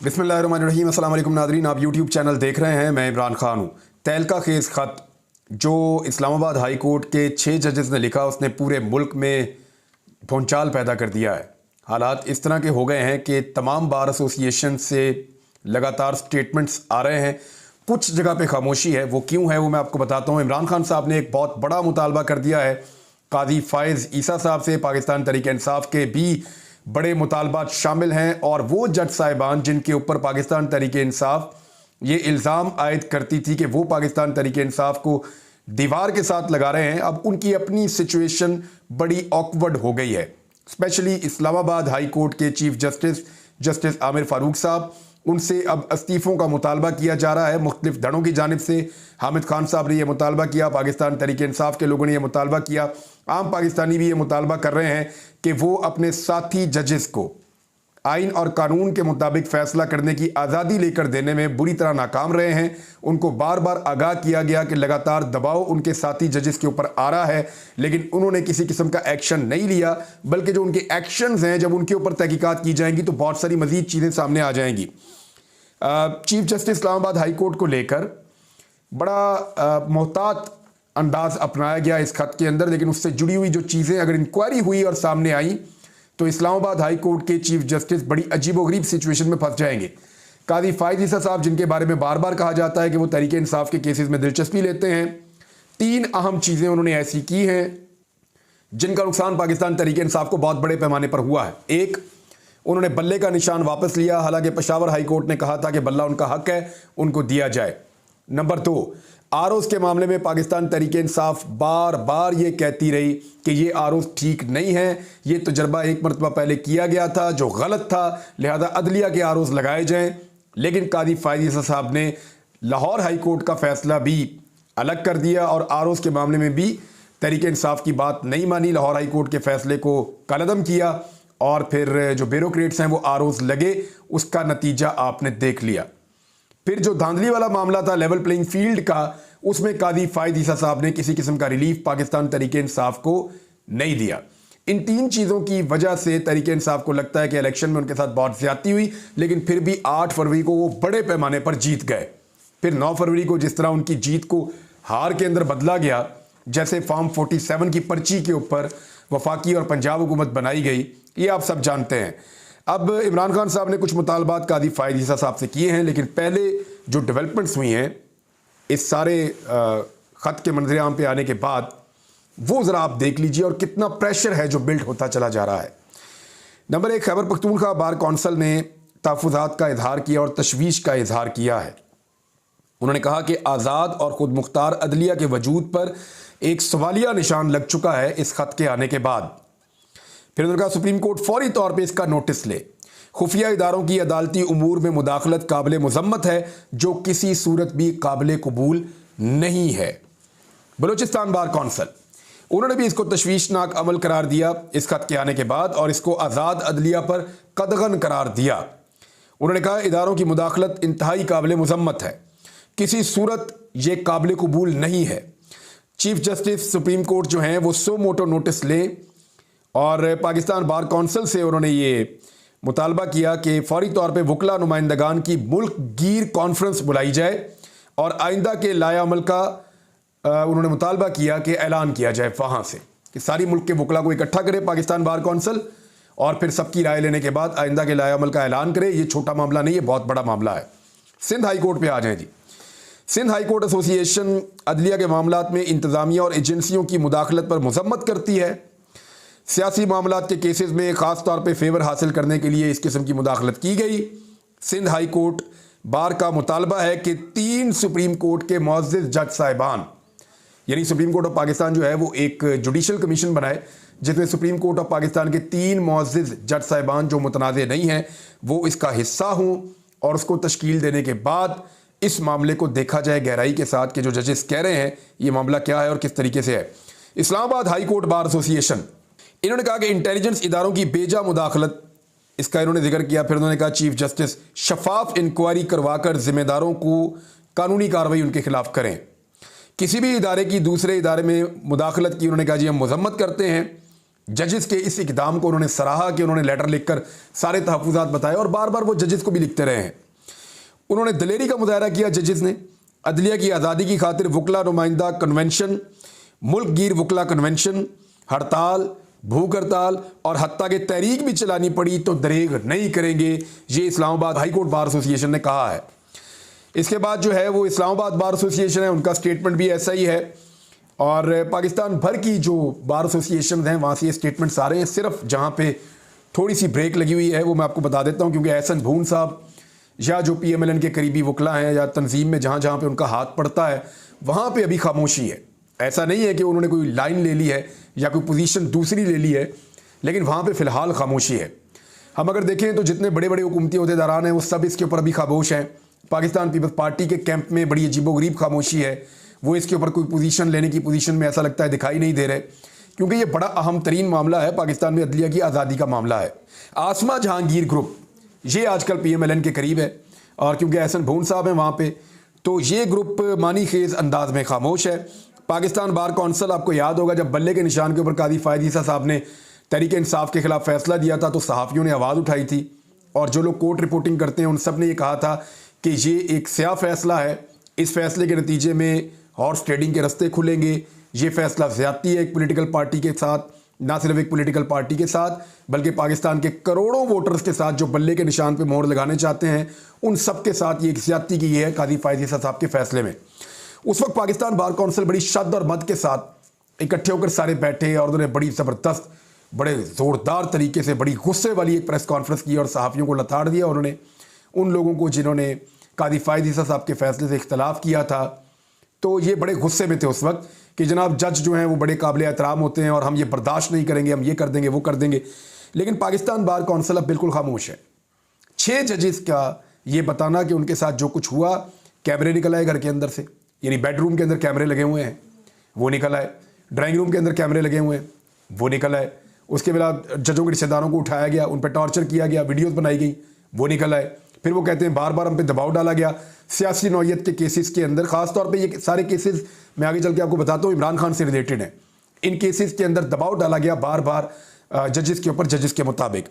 बिस्मिल्लाहिर्रहमानिर्रहीम। अस्सलाम वालेकुम नाज़रीन, आप यूट्यूब चैनल देख रहे हैं। मैं इमरान खान हूँ। तहलका खेज़ ख़त जो इस्लामाबाद हाई कोर्ट के 6 जजेस ने लिखा, उसने पूरे मुल्क में भूचाल पैदा कर दिया है। हालात इस तरह के हो गए हैं कि तमाम बार एसोसिएशन से लगातार स्टेटमेंट्स आ रहे हैं। कुछ जगह पे खामोशी है, वो क्यों है वो मैं आपको बताता हूँ। इमरान खान साहब ने एक बहुत बड़ा मुतालबा कर दिया है काजी फ़ाइज़ ईसा साहब से। पाकिस्तान तहरीक इंसाफ के भी बड़े मुतालबात शामिल हैं और वो जज साहिबान जिनके ऊपर पाकिस्तान तहरीक इंसाफ ये इल्ज़ाम आयद करती थी कि वो पाकिस्तान तहरीक इंसाफ को दीवार के साथ लगा रहे हैं, अब उनकी अपनी सिचुएशन बड़ी ऑकवर्ड हो गई है। स्पेशली इस्लामाबाद हाई कोर्ट के चीफ जस्टिस आमिर फारूक साहब, उनसे अब इस्तीफ़ों का मुतालबा किया जा रहा है मुख्तलिफ धड़ों की जानिब से। हामिद खान साहब ने यह मुतालबा किया, पाकिस्तान तहरीक इंसाफ के लोगों ने यह मुतालबा किया, आम पाकिस्तानी भी ये मुतालबा कर रहे हैं कि वो अपने साथी जजेस को आइन और कानून के मुताबिक फ़ैसला करने की आज़ादी लेकर देने में बुरी तरह नाकाम रहे हैं। उनको बार बार आगाह किया गया कि लगातार दबाव उनके साथी जजेस के ऊपर आ रहा है, लेकिन उन्होंने किसी किस्म का एक्शन नहीं लिया, बल्कि जो उनके एक्शंस हैं जब उनके ऊपर तहकीकात की जाएंगी तो बहुत सारी मज़ीद चीज़ें सामने आ जाएंगी। Chief justice Islamabad high court को लेकर बड़ा मोहतात अंदाज अपनाया गया इस खत के अंदर, लेकिन उससे जुड़ी हुई जो चीज़ें अगर इंक्वायरी हुई और सामने आई तो इस्लामाबाद हाई कोर्ट के चीफ जस्टिस बड़ी अजीबोगरीब सिचुएशन में फंस जाएंगे। काजी फ़ाइज़ ईसा साहब, जिनके बारे में बार बार कहा जाता है कि वो तहरीक इंसाफ के केसेस में दिलचस्पी लेते हैं, 3 अहम चीज़ें उन्होंने ऐसी की हैं जिनका नुकसान पाकिस्तान तहरीक इंसाफ को बहुत बड़े पैमाने पर हुआ है। एक, उन्होंने बल्ले का निशान वापस लिया, हालांकि पेशावर हाई कोर्ट ने कहा था कि बल्ला उनका हक है, उनको दिया जाए। नंबर 2, आरओज के मामले में पाकिस्तान तहरीक इंसाफ बार बार ये कहती रही कि ये आरओज ठीक नहीं है, ये तजर्बा एक मरतबा पहले किया गया था जो गलत था, लिहाजा अदलिया के आरओज लगाए जाएं। लेकिन काजी फ़ाइज़ ईसा साहब ने लाहौर हाई कोर्ट का फैसला भी अलग कर दिया और आरओज के मामले में भी तहरीक इंसाफ की बात नहीं मानी, लाहौर हाई कोर्ट के फैसले को कलअदम किया और फिर जो ब्यूरोक्रेट्स हैं वो आरओज लगे, उसका नतीजा आपने देख लिया। फिर जो धांधली वाला मामला था लेवल प्लेइंग फील्ड का, उसमें काजी फ़ाइज़ ईसा साहब ने किसी किस्म का रिलीफ पाकिस्तान तहरीक इंसाफ को नहीं दिया। इन 3 चीज़ों की वजह से तहरीक इंसाफ को लगता है कि इलेक्शन में उनके साथ बहुत ज्यादती हुई, लेकिन फिर भी 8 फरवरी को वो बड़े पैमाने पर जीत गए। फिर 9 फरवरी को जिस तरह उनकी जीत को हार के अंदर बदला गया, जैसे फॉर्म 47 की पर्ची के ऊपर वफाकी और पंजाब हुकूमत बनाई गई, ये आप सब जानते हैं। अब इमरान खान साहब ने कुछ मुतालबात काजी फ़ाइज़ ईसा साहब से किए हैं, लेकिन पहले जो डेवलपमेंट्स हुई हैं इस सारे ख़त के मंजर-ए-आम पे आने के बाद, वो ज़रा आप देख लीजिए और कितना प्रेशर है जो बिल्ड होता चला जा रहा है। Number 1, Khyber Pakhtunkhwa bar council ने तहफ़्फ़ुज़ात का इजहार किया और तशवीश का इजहार किया है। उन्होंने कहा कि आज़ाद और ख़ुद मुख्तार अदलिया के वजूद पर एक सवालिया निशान लग चुका है इस खत के आने के बाद। फिर उन्होंने कहा सुप्रीम कोर्ट फौरी तौर पर इसका नोटिस ले। खुफिया इदारों की अदालती उमूर में मुदाखलत काबिल मुज़म्मत है, जो किसी सूरत भी काबिल कबूल नहीं है। बलूचिस्तान बार कौंसल, उन्होंने भी इसको तशवीशनाक अमल करार दिया इस खत के आने के बाद और इसको आज़ाद अदलिया पर कदगन करार दिया। उन्होंने कहा इदारों की मुदाखलत इंतहाई काबिल मुज़म्मत है, किसी सूरत ये काबिल कबूल नहीं है। चीफ जस्टिस सुप्रीम कोर्ट जो हैं वो सो मोटो नोटिस लें और पाकिस्तान बार कौंसल से उन्होंने ये मुतालबा किया कि फौरी तौर पे वकला नुमाइंदगान की मुल्क गिर कॉन्फ्रेंस बुलाई जाए और आइंदा के लाया अमल का उन्होंने मुतालबा किया कि ऐलान किया जाए वहाँ से कि सारी मुल्क के वकला को इकट्ठा करे पाकिस्तान बार कौंसल और फिर सबकी राय लेने के बाद आइंदा के लाया अमल का ऐलान करे। ये छोटा मामला नहीं है, बहुत बड़ा मामला है। सिंध हाई कोर्ट पर आ जाए जी। सिंध हाई कोर्ट एसोसिएशन अदलिया के मामलात में इंतज़ामिया और एजेंसियों की मुदाखलत पर मजम्मत करती है। सियासी मामलात के केसेस में ख़ास तौर पे फेवर हासिल करने के लिए इस किस्म की मुदाखलत की गई। सिंध हाई कोर्ट बार का मुतालबा है कि 3 सुप्रीम कोर्ट के मुअज़्ज़िज़ जज साहिबान, यानी सुप्रीम कोर्ट ऑफ पाकिस्तान जो है वो एक जुडिशल कमीशन बनाए जिसमें सुप्रीम कोर्ट ऑफ पाकिस्तान के 3 मुअज़्ज़िज़ जज साहिबान जो मुतनाज़े नहीं हैं वो इसका हिस्सा हों और उसको तश्कील देने के बाद इस मामले को देखा जाए गहराई के साथ कि जो जजेस कह रहे हैं ये मामला क्या है और किस तरीके से है। Islamabad high court bar association, इन्होंने कहा कि इंटेलिजेंस इदारों की बेजा मुदाखलत, इसका इन्होंने जिक्र किया। फिर उन्होंने कहा चीफ जस्टिस शफाफ इंक्वायरी करवाकर जिम्मेदारों को कानूनी कार्रवाई उनके खिलाफ करें। किसी भी इदारे की दूसरे इदारे में मुदाखलत की उन्होंने कहा जी हम मजम्मत करते हैं। जजेस के इस इकदाम को उन्होंने सराहा कि उन्होंने लेटर लिखकर सारे तहफ़्फ़ुज़ात बताए और बार बार वो जजेस को भी लिखते रहे हैं। उन्होंने दलेरी का मुजाहरा किया जजेस ने। अदलिया की आज़ादी की खातिर वकला नुमाइंदा कन्वेंशन, मुल्क गिर वकला कन्वेंशन, हड़ताल, भूख हड़ताल और हत्ता के तहरीक भी चलानी पड़ी तो दरेग नहीं करेंगे, ये Islamabad high court bar association ने कहा है। इसके बाद जो है वो इस्लामाबाद बार एसोसिएशन है, उनका स्टेटमेंट भी ऐसा ही है और पाकिस्तान भर की जो बार एसोसिएशन हैं वहाँ से ये स्टेटमेंट्स आ रहे हैं। सिर्फ जहाँ पे थोड़ी सी ब्रेक लगी हुई है वो मैं आपको बता देता हूँ, क्योंकि एहसन भून साहब या जो PMLN के करीबी वकला हैं या तंजीम में जहाँ जहाँ पे उनका हाथ पड़ता है वहाँ पे अभी खामोशी है। ऐसा नहीं है कि उन्होंने कोई लाइन ले ली है या कोई पोजीशन दूसरी ले ली है, लेकिन वहाँ पे फ़िलहाल खामोशी है। हम अगर देखें तो जितने बड़े बड़े हुकूमती अहदेदारान हैं वो सब इसके ऊपर अभी खामोश हैं। पाकिस्तान पीपल्स पार्टी के कैंप में बड़ी अजीबोगरीब खामोशी है, वो इसके ऊपर कोई पोजीशन लेने की पोजीशन में ऐसा लगता है दिखाई नहीं दे रहे, क्योंकि ये बड़ा अहम तरीन मामला है। पाकिस्तान में अदलिया की आज़ादी का मामला है। आसमा जहांगीर ग्रुप ये आजकल PMLN के करीब है और क्योंकि एहसन भून साहब हैं वहाँ पे, तो ये ग्रुप मानी खेज अंदाज में खामोश है। पाकिस्तान बार कौंसिल, आपको याद होगा जब बल्ले के निशान के ऊपर कादी फ़ायद ईसा साहब ने तहरीक इंसाफ के खिलाफ फैसला दिया था तो सहाफ़ियों ने आवाज़ उठाई थी और जो लोग कोर्ट रिपोर्टिंग करते हैं उन सब ने ये कहा था कि ये एक स्याह फैसला है, इस फैसले के नतीजे में हॉर्स ट्रेडिंग के रास्ते खुलेंगे, ये फैसला ज़्यादती है एक पॉलिटिकल पार्टी के साथ, ना सिर्फ एक पॉलिटिकल पार्टी के साथ बल्कि पाकिस्तान के करोड़ों वोटर्स के साथ जो बल्ले के निशान पे मोहर लगाने चाहते हैं, उन सब के साथ ये एक ज़्यादती की है कादी फ़ायद ईसा साहब के फैसले में। उस वक्त पाकिस्तान बार कौंसिल बड़ी शद्द और मद के साथ इकट्ठे होकर सारे बैठे और उन्होंने बड़ी ज़बरदस्त, बड़े ज़ोरदार तरीके से, बड़ी गुस्से वाली एक प्रेस कॉन्फ्रेंस की और सहाफ़ियों को लताड़ दिया उन्होंने, उन लोगों को जिन्होंने कादी फ़ायद ईसा साहब के फैसले से इख्तलाफ किया था। तो ये बड़े गुस्से में थे उस वक्त कि जनाब जज जो हैं वो बड़े काबिल एहतराम होते हैं और हम ये बर्दाश्त नहीं करेंगे, हम ये कर देंगे वो कर देंगे। लेकिन पाकिस्तान बार कौंसिल अब बिल्कुल खामोश है। 6 जजेस का ये बताना कि उनके साथ जो कुछ हुआ, कैमरे निकल आए घर के अंदर से, यानी बेडरूम के अंदर कैमरे लगे हुए हैं वो निकल आए, ड्राइंग रूम के अंदर कैमरे लगे हुए हैं वो निकल आए, उसके बाद जजों के रिश्तेदारों को उठाया गया, उन पर टॉर्चर किया गया, वीडियोज़ बनाई गई वो निकल आए। फिर वो कहते हैं बार बार हम पे दबाव डाला गया सियासी नौयत के केसेस के अंदर। ख़ास तौर पे ये सारे केसेस मैं आगे चल के आपको बताता हूँ इमरान खान से रिलेटेड हैं। इन केसेस के अंदर दबाव डाला गया बार बार जजेस के ऊपर, जजेस के मुताबिक।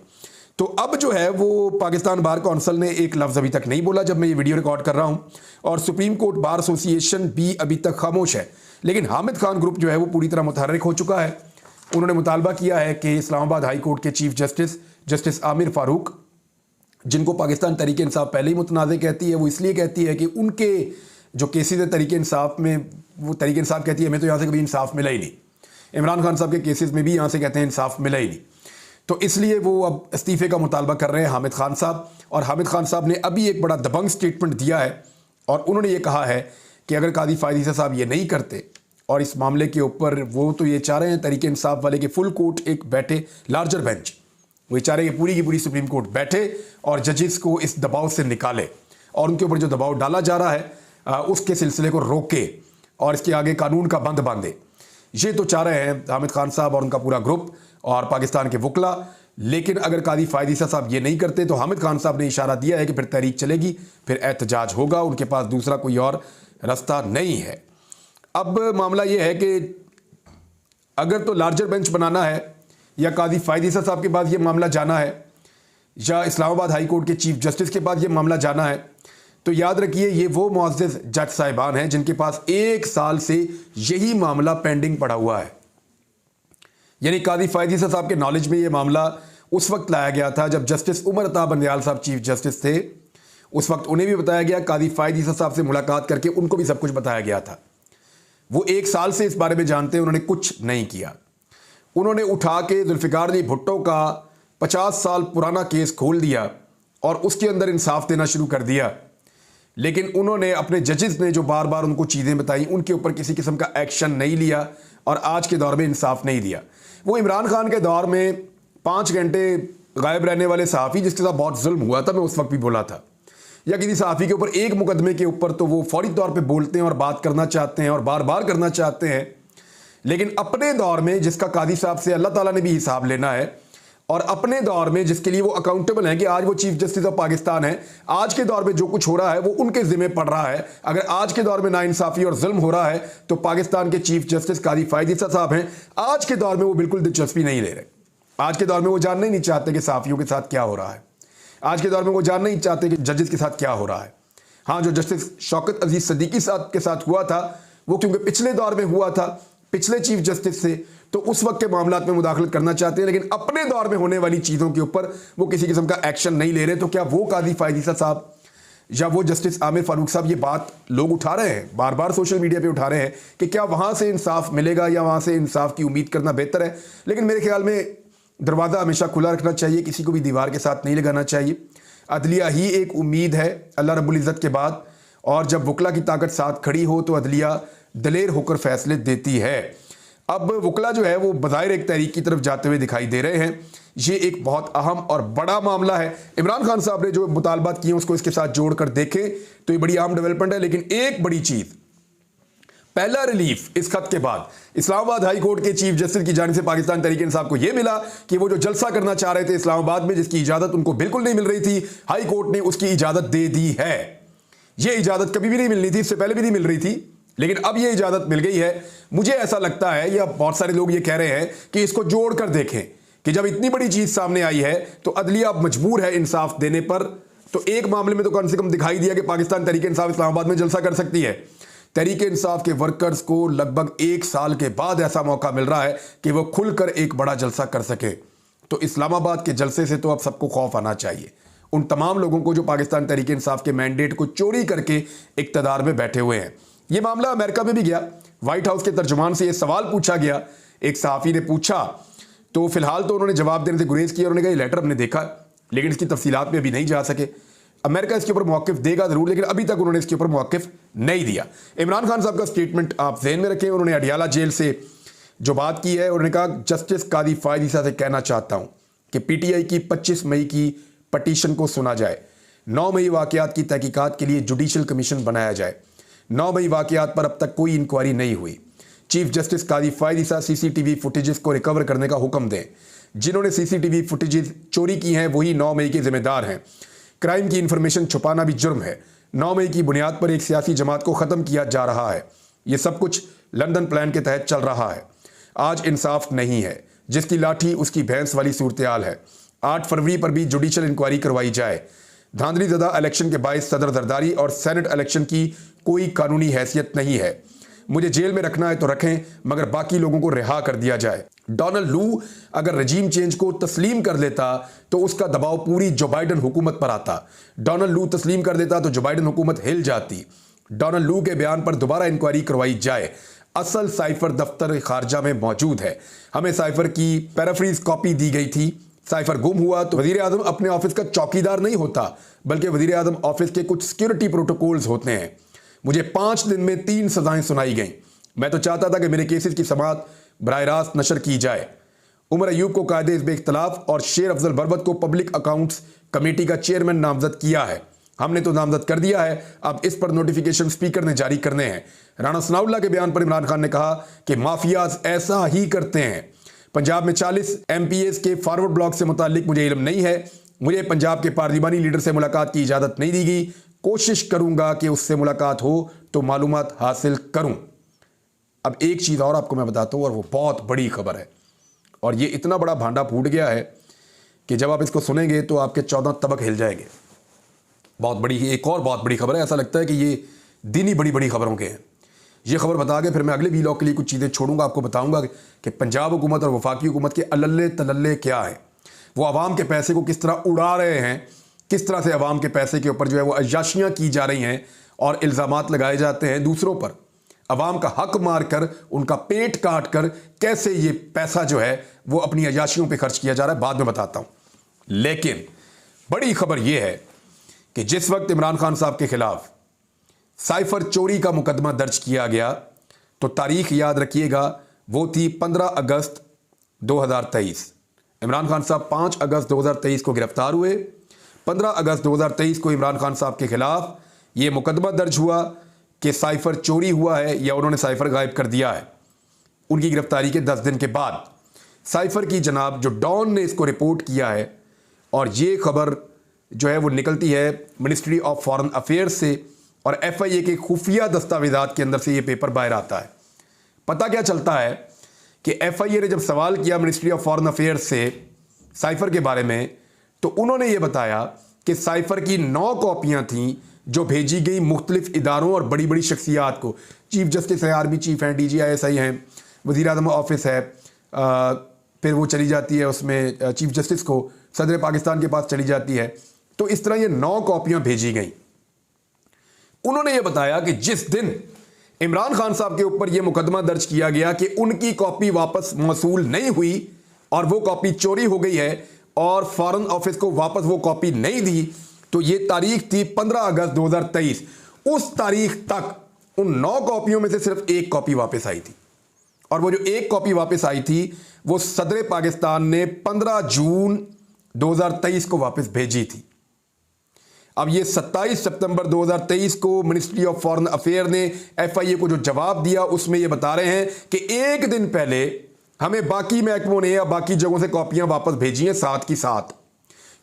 तो अब जो है वो पाकिस्तान बार कौंसिल ने एक लफ्ज़ अभी तक नहीं बोला जब मैं ये वीडियो रिकॉर्ड कर रहा हूँ, और सुप्रीम कोर्ट बार एसोसिएशन भी अभी तक खामोश है। लेकिन हामिद खान ग्रुप जो है वो पूरी तरह मुतहर्रिक हो चुका है। उन्होंने मुतालबा किया है कि इस्लामाबाद हाई कोर्ट के चीफ जस्टिस आमिर फारूक, जिनको पाकिस्तान तहरीक इंसाफ पहले ही मुतनाज़ कहती है, वो इसलिए कहती है कि उनके जो केसेस है तहरीक इंसाफ में, वो तहरीक इंसाफ कहती है हमें तो यहाँ से कभी इंसाफ मिला ही नहीं। इमरान खान साहब के केसेस में भी यहाँ से कहते हैं इंसाफ मिला ही नहीं, तो इसलिए वो अब इस्तीफ़े का मुतालबा कर रहे हैं हामिद खान साहब। और हामिद खान साहब ने अभी एक बड़ा दबंग स्टेटमेंट दिया है और उन्होंने ये कहा है कि अगर कादी फ़ायद ईसा साहब ये नहीं करते और इस मामले के ऊपर वो तो ये चाह रहे हैं तहरीक इंसाफ वाले के फुल कोर्ट एक बैठे, लार्जर बेंच, वो चाह रहे हैं कि पूरी की पूरी सुप्रीम कोर्ट बैठे और जजेस को इस दबाव से निकाले और उनके ऊपर जो दबाव डाला जा रहा है उसके सिलसिले को रोके और इसके आगे कानून का बंद बांधे। ये तो चाह रहे हैं हामिद खान साहब और उनका पूरा ग्रुप और पाकिस्तान के वकला। लेकिन अगर कादी फ़ायद ईसा साहब ये नहीं करते तो हामिद खान साहब ने इशारा दिया है कि फिर तहरीक चलेगी, फिर एहतजाज होगा, उनके पास दूसरा कोई और रास्ता नहीं है। अब मामला ये है कि अगर तो लार्जर बेंच बनाना है या कादी फ़ायद ईसा साहब के पास ये मामला जाना है या इस्लामाबाद हाई कोर्ट के चीफ जस्टिस के पास ये मामला जाना है, तो याद रखिए ये वो मुअज़्ज़ज़ जज साहिबान हैं जिनके पास 1 साल से यही मामला पेंडिंग पड़ा हुआ है। यानी कादी फ़ायद ईसा साहब के नॉलेज में ये मामला उस वक्त लाया गया था जब जस्टिस उमर अता बंदयाल साहब चीफ जस्टिस थे। उस वक्त उन्हें भी बताया गया, कादी फ़ायद ईसा साहब से मुलाकात करके उनको भी सब कुछ बताया गया था। वो 1 साल से इस बारे में जानते हैं, उन्होंने कुछ नहीं किया। उन्होंने उठा के जुल्फ़िकार अली भुट्टो का 50 साल पुराना केस खोल दिया और उसके अंदर इंसाफ देना शुरू कर दिया। लेकिन उन्होंने अपने जजेस ने जो बार बार उनको चीज़ें बताई उनके ऊपर किसी किस्म का एक्शन नहीं लिया और आज के दौर में इंसाफ नहीं दिया। वो इमरान खान के दौर में 5 घंटे गायब रहने वाले सहाफ़ी जिसके साथ बहुत जुल्म हुआ था, मैं उस वक्त भी बोला था, या किसी सहाफ़ी के ऊपर एक मुकदमे के ऊपर तो वो फौरी तौर पे बोलते हैं और बात करना चाहते हैं और बार बार करना चाहते हैं। लेकिन अपने दौर में जिसका कादी साहब से अल्लाह ताला ने भी हिसाब लेना है और अपने दौर में जिसके लिए वो अकाउंटेबल हैं कि आज वो चीफ जस्टिस ऑफ पाकिस्तान है, आज के दौर में जो कुछ हो रहा है वो उनके जिम्मे पड़ रहा है। अगर आज के दौर में नाइंसाफी और जुल्म हो रहा है तो पाकिस्तान के चीफ जस्टिस काजी फायद ईसा साहब हैं, आज के दौर में वो बिल्कुल दिलचस्पी नहीं ले रहे। आज के दौर में वो जानना ही नहीं चाहते कि सहाफियों के साथ क्या हो रहा है। आज के दौर में वो जानना ही चाहते कि जजेस के साथ क्या हो रहा है। हाँ, जो जस्टिस शौकत अजीज सिद्दीकी साहब के साथ हुआ था वो क्योंकि पिछले दौर में हुआ था, पिछले चीफ जस्टिस से, तो उस वक्त के मामलात में मुदाखलत करना चाहते हैं, लेकिन अपने दौर में होने वाली चीज़ों के ऊपर वो किसी किस्म का एक्शन नहीं ले रहे। तो क्या वो काजी फायद ईसा साहब या वो जस्टिस आमिर फारूक साहब, ये बात लोग उठा रहे हैं, बार बार सोशल मीडिया पे उठा रहे हैं कि क्या वहाँ से इंसाफ मिलेगा या वहाँ से इंसाफ की उम्मीद करना बेहतर है। लेकिन मेरे ख्याल में दरवाज़ा हमेशा खुला रखना चाहिए, किसी को भी दीवार के साथ नहीं लगाना चाहिए। अदलिया ही एक उम्मीद है अल्लाह रब्बुल इज़्ज़त के बाद, और जब वकला की ताकत साथ खड़ी हो तो अदलिया दलेर होकर फैसले देती है। अब वकला जो है वो बज़ाहिर एक तहरीक की तरफ जाते हुए दिखाई दे रहे हैं। ये एक बहुत अहम और बड़ा मामला है। इमरान खान साहब ने जो मुतालबात किए उसको इसके साथ जोड़कर देखें तो ये बड़ी अहम डेवलपमेंट है। लेकिन एक बड़ी चीज़, पहला रिलीफ इस खत के बाद इस्लामाबाद हाई कोर्ट के चीफ जस्टिस की जानिब से पाकिस्तान तहरीक इंसाफ को यह मिला कि वो जो जलसा करना चाह रहे थे इस्लामाबाद में, जिसकी इजाज़त उनको बिल्कुल नहीं मिल रही थी, हाई कोर्ट ने उसकी इजाज़त दे दी है। ये इजाज़त कभी भी नहीं मिलनी थी, इससे पहले भी नहीं मिल रही थी, लेकिन अब ये इजाज़त मिल गई है। मुझे ऐसा लगता है, या बहुत सारे लोग ये कह रहे हैं कि इसको जोड़कर देखें कि जब इतनी बड़ी चीज़ सामने आई है तो अदलिया अब मजबूर है इंसाफ देने पर। तो एक मामले में तो कम से कम दिखाई दिया कि पाकिस्तान तहरीक इंसाफ इस्लामाबाद में जलसा कर सकती है। तहरीक इंसाफ के वर्कर्स को लगभग 1 साल के बाद ऐसा मौका मिल रहा है कि वो खुलकर एक बड़ा जलसा कर सके। तो इस्लामाबाद के जलसे से तो अब सबको खौफ आना चाहिए, उन तमाम लोगों को जो पाकिस्तान तहरीक इंसाफ के मैंडेट को चोरी करके इक़्तिदार में बैठे हुए हैं। ये मामला अमेरिका में भी गया, व्हाइट हाउस के तर्जुमान से ये सवाल पूछा गया, एक सहाफ़ी ने पूछा तो फिलहाल तो उन्होंने जवाब देने से गुरेज किया। उन्होंने कहा ये लेटर हमने देखा, लेकिन इसकी तफसीलात में अभी नहीं जा सके। अमेरिका इसके ऊपर मौक़िफ़ देगा ज़रूर, लेकिन अभी तक उन्होंने इसके ऊपर मौक़िफ़ नहीं दिया। इमरान खान साहब का स्टेटमेंट आप ज़हन में रखें। उन्होंने अडियाला जेल से जो बात की है, उन्होंने कहा जस्टिस काजी फायद ईसा से कहना चाहता हूँ कि PTI की 25 मई की पटिशन को सुना जाए, 9 मई वाक़यात की तहकीकात के लिए जुडिशल कमीशन बनाया जाए। 9 मई वाक़यात पर अब तक कोई इंक्वायरी नहीं हुई। चीफ जस्टिस काजी फायद ईसा CCTV फुटेजेस को रिकवर करने का हुक्म दें। जिन्होंने CCTV फुटेजेस चोरी की हैं वही 9 मई के जिम्मेदार हैं। क्राइम की इंफॉर्मेशन छुपाना भी जुर्म है। 9 मई की बुनियाद पर एक सियासी जमात को ख़त्म किया जा रहा है। ये सब कुछ लंदन प्लान के तहत चल रहा है। आज इंसाफ नहीं है, जिसकी लाठी उसकी भैंस वाली सूरत-ए-हाल है। 8 फरवरी पर भी जुडिशल इंक्वायरी करवाई जाए। धांधली ज़दा इलेक्शन के बायस सदर जरदारी और सेनेट इलेक्शन की कोई कानूनी हैसियत नहीं है। मुझे जेल में रखना है तो रखें, मगर बाकी लोगों को रिहा कर दिया जाए। डोनाल्ड लू अगर रजीम चेंज को तस्लीम कर लेता तो उसका दबाव पूरी जो बाइडन हुकूमत पर आता। डोनाल्ड लू तस्लीम कर देता तो जो बाइडन हुकूमत हिल जाती। डोनाल्ड लू के बयान पर दोबारा इंक्वायरी करवाई जाए। असल साइफर दफ्तर खारजा में मौजूद है। हमें साइफर की पैराफ्रीज कॉपी दी गई थी। साइफर गुम हुआ तो वजीर आज़म अपने ऑफिस का चौकीदार नहीं होता, बल्कि वजीर आज़म ऑफिस के कुछ सिक्योरिटी प्रोटोकॉल्स होते हैं। मुझे 5 दिन में 3 सजाएं सुनाई गईं। मैं तो चाहता था कि मेरे केसेस की समाअत बराह रास्त नशर की जाए। उमर अयूब को कायदे हिज़्ब इख्तिलाफ और शेर अफजल बरबत को पब्लिक अकाउंट्स कमेटी का चेयरमैन नामजद किया है। हमने तो नामजद कर दिया है, अब इस पर नोटिफिकेशन स्पीकर ने जारी करने हैं। राणा सनाउल्लाह के बयान पर इमरान खान ने कहा कि माफियाज ऐसा ही करते हैं। पंजाब में 40 MPs के फॉरवर्ड ब्लॉक से मुतालिक मुझे इल्म नहीं है। मुझे पंजाब के पार्लिमानी लीडर से मुलाकात की इजाज़त नहीं दी गई। कोशिश करूंगा कि उससे मुलाकात हो तो मालूमात हासिल करूं। अब एक चीज़ और आपको मैं बताता हूं, और वो बहुत बड़ी खबर है, और ये इतना बड़ा भांडा फूट गया है कि जब आप इसको सुनेंगे तो आपके 14 तबक हिल जाएंगे। बहुत बड़ी, एक और बहुत बड़ी खबर है। ऐसा लगता है कि ये दिन ही बड़ी बड़ी खबरों के हैं। ये खबर बता के फिर मैं अगले वीलॉग के लिए कुछ चीज़ें छोड़ूंगा, आपको बताऊंगा कि पंजाब हुकूमत और वफाकी हुकूमत के अल्ले तलल्ले क्या है। वो आवाम के पैसे को किस तरह उड़ा रहे हैं, किस तरह से अवाम के पैसे के ऊपर जो है वो अयाशियाँ की जा रही हैं और इल्ज़ामात लगाए जाते हैं दूसरों पर। अवाम का हक मार कर, उनका पेट काट कर कैसे ये पैसा जो है वो अपनी अयाशियों पे खर्च किया जा रहा है, बाद में बताता हूँ। लेकिन बड़ी खबर ये है कि जिस वक्त इमरान खान साहब के खिलाफ साइफर चोरी का मुकदमा दर्ज किया गया तो तारीख याद रखिएगा, वो थी 15 अगस्त 2023। इमरान खान साहब 5 अगस्त 2023 को गिरफ्तार हुए। 15 अगस्त 2023 को इमरान खान साहब के खिलाफ ये मुकदमा दर्ज हुआ कि साइफर चोरी हुआ है या उन्होंने साइफर गायब कर दिया है। उनकी गिरफ्तारी के 10 दिन के बाद साइफर की जनाब जो डॉन ने इसको रिपोर्ट किया है, और ये खबर जो है वो निकलती है मिनिस्ट्री ऑफ फॉरेन अफेयर्स से, और FIA के खुफिया दस्तावेजात के अंदर से ये पेपर बाहर आता है। पता क्या चलता है कि FIA ने जब सवाल किया मिनिस्ट्री ऑफ फॉरेन अफेयर्स से साइफर के बारे में, तो उन्होंने ये बताया कि साइफर की 9 कॉपियां थीं जो भेजी गई मुख्तलिफ इदारों और बड़ी बड़ी शख्सियात को। चीफ जस्टिस है, आर्मी चीफ हैं, DGISI हैं, वज़ीर आज़म ऑफिस है, फिर वो चली जाती है उसमें चीफ जस्टिस को, सदर पाकिस्तान के पास चली जाती है। तो इस तरह ये 9 कॉपियां भेजी गई। उन्होंने ये बताया कि जिस दिन इमरान खान साहब के ऊपर यह मुकदमा दर्ज किया गया कि उनकी कॉपी वापस मौसूल नहीं हुई और वो कॉपी चोरी हो गई है और फॉरेन ऑफिस को वापस वो कॉपी नहीं दी, तो ये तारीख थी 15 अगस्त 2023। उस तारीख तक उन 9 कॉपियों में से सिर्फ 1 कॉपी वापस आई थी, और वो जो 1 कॉपी वापस आई थी वो सदर पाकिस्तान ने 15 जून 2023 को वापस भेजी थी। अब ये 27 सितंबर 2023 को मिनिस्ट्री ऑफ फॉरेन अफेयर ने FIA को जो जवाब दिया उसमें ये बता रहे हैं कि 1 दिन पहले हमें बाकी महकमों ने या बाकी जगहों से कॉपियां वापस भेजी हैं साथ की साथ।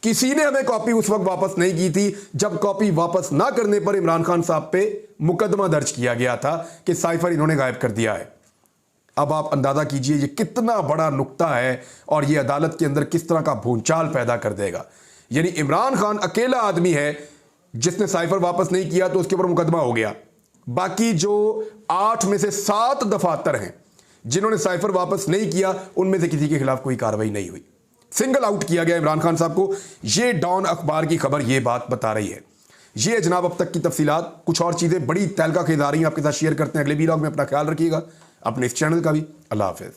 किसी ने हमें कॉपी उस वक्त वापस नहीं की थी जब कॉपी वापस ना करने पर इमरान खान साहब पे मुकदमा दर्ज किया गया था कि साइफर इन्होंने गायब कर दिया है। अब आप अंदाजा कीजिए ये कितना बड़ा नुक्ता है और ये अदालत के अंदर किस तरह का भूचाल पैदा कर देगा। यानी इमरान खान अकेला आदमी है जिसने साइफर वापस नहीं किया तो उसके ऊपर मुकदमा हो गया। बाकी जो 8 में से 7 दफातर हैं जिन्होंने साइफर वापस नहीं किया, उनमें से किसी के खिलाफ कोई कार्रवाई नहीं हुई। सिंगल आउट किया गया इमरान खान साहब को। ये डॉन अखबार की खबर ये बात बता रही है। ये जनाब अब तक की तफसीलात, कुछ और चीजें बड़ी तहलका खेज आ रही हैं आपके साथ शेयर करते हैं अगले वीडियो में। अपना ख्याल रखिएगा, अपने इस चैनल का भी। अल्लाह हाफिज।